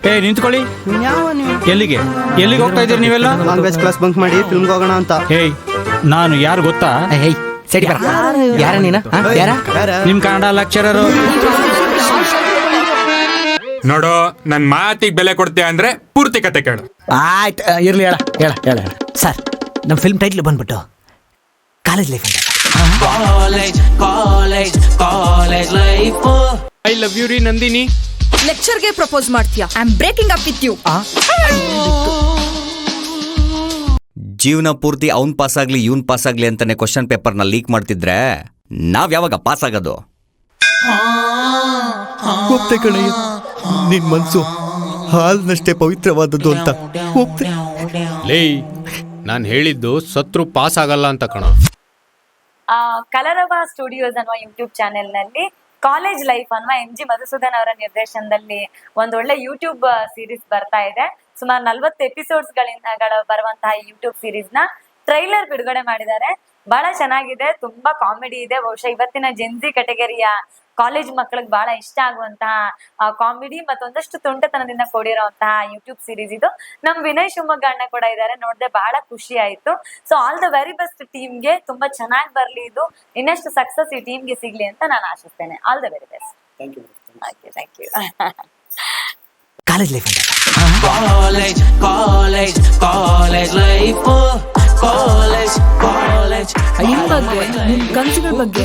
ಏ ನಿಂತ್ಕೊಳ್ಳಿ. ಯಾವ ನೀವು ಎಲ್ಲಿಗೆ ಹೋಗ್ತಾ ಇದ್ದೀರಿ ನೀವೆಲ್ಲ? ಲ್ಯಾಂಗ್ವೇಜ್ ಕ್ಲಾಸ್ ಬಂಕ್ ಮಾಡಿ ಫಿಲ್ಮ್ಗೆ ಹೋಗೋಣ ಅಂತ. ಏಯ್ ನಾನು ಯಾರು ಗೊತ್ತಾ? ಸರಿ ಯಾರ ನೀನ ಯಾರ? ನಿಮ್ ಕನ್ನಡ ಲೆಕ್ಚರರು. ನೋಡು, ನನ್ ಮಾತಿಗೆ ಬೆಲೆ ಕೊಡ್ತೀಯ ಅಂದ್ರೆ ಪೂರ್ತಿ ಕತೆ ಕೇಳು. ಆಯ್ತು ಇರ್ಲಿ, ಹೇಳ ಹೇಳ ಹೇಳ ಹೇಳ. ಸರ್, ನಮ್ಮ ಫಿಲ್ಮ್ ಟೈಟ್ಲ್ ಬಂದ್ಬಿಟ್ಟು ಕಾಲೇಜ್ ಲೈಫ್ ಅಂತ. College life. I love you ರೀ ನಂದಿನಿ. ಲೆಕ್ಚರ್ಗೆ ಪ್ರಪೋಸ್ ಮಾಡ್ತೀಯಾ? I am breaking up with you. ಜೀವನ ಪೂರ್ತಿ ಅವ್ನ್ ಪಾಸ್ ಆಗ್ಲಿ ಇವ್ನ್ ಪಾಸ್ ಆಗ್ಲಿ ಅಂತಾನೆ ಕ್ವಶನ್ ಪೇಪರ್ನ ಲೀಕ್ ಮಾಡ್ತಿದ್ರೆ ನಾವ್ ಯಾವಾಗ ಪಾಸ್ ಆಗೋದು? ಒಪ್ತೆ ಕಣಯ್ಯ, ನಿನ್ ಮನ್ಸು ಹಾಲ್ನಷ್ಟೇ ಪವಿತ್ರವಾದದ್ದು ಅಂತ ಒಪ್ತೆ. ಲೇ, ನಾನ್ ಹೇಳಿದ್ದು ಸತ್ರು ಪಾಸ್ ಆಗಲ್ಲ ಅಂತ ಕಣ. ಕಲರವ ಸ್ಟುಡಿಯೋಸ್ ಅನ್ನುವ ಯೂಟ್ಯೂಬ್ ಚಾನೆಲ್ ನಲ್ಲಿ ಕಾಲೇಜ್ ಲೈಫ್ ಅನ್ನುವ MG ಮಧುಸೂದನ್ ಅವರ ನಿರ್ದೇಶನದಲ್ಲಿ ಒಂದೊಳ್ಳೆ ಯೂಟ್ಯೂಬ್ ಸೀರೀಸ್ ಬರ್ತಾ ಇದೆ. ಸುಮಾರು 40 ಎಪಿಸೋಡ್ಸ್ ಬರುವಂತಹ ಯೂಟ್ಯೂಬ್ ಸೀರೀಸ್ ನ ಟ್ರೈಲರ್ ಬಿಡುಗಡೆ ಮಾಡಿದ್ದಾರೆ. ಬಹಳ ಚೆನ್ನಾಗಿದೆ, ತುಂಬಾ ಕಾಮಿಡಿ ಇದೆ. ಬಹುಶಃ ಇವತ್ತಿನ ಜೆನ್ಜಿ ಕೆಟಗರಿಯ ಕಾಲೇಜ್ ಮಕ್ಕಳಿಗೆ ಬಹಳ ಇಷ್ಟ ಆಗುವಂತಹ ಕಾಮಿಡಿ ಮತ್ತೊಂದಷ್ಟು ತುಂಟತನದಿಂದ ಕೂಡಿರುವಂತಹ ಯೂಟ್ಯೂಬ್ ಸೀರೀಸ್ ಇದು. ನಮ್ ವಿನಯ್ ಶಿವಮೊಗ್ಗ ಅಣ್ಣ ಕೂಡ ಇದ್ದಾರೆ, ನೋಡಿದೆ ಬಹಳ ಖುಷಿ ಆಯ್ತು. So all the very best ಟೀಮ್ಗೆ, ತುಂಬಾ ಚೆನ್ನಾಗಿ ಬರ್ಲಿ ಇದು, ಇನ್ನಷ್ಟು ಸಕ್ಸಸ್ ಈ ಟೀಮ್ಗೆ ಸಿಗ್ಲಿ ಅಂತ ನಾನು ಆಶಿಸ್ತೇನೆ. All the very best. Thank you. College life ಅಂತ. College life. ನಿಮ್ ಬಗ್ಗೆ, ನಿಮ್ ಕನಸುಗಳ ಬಗ್ಗೆ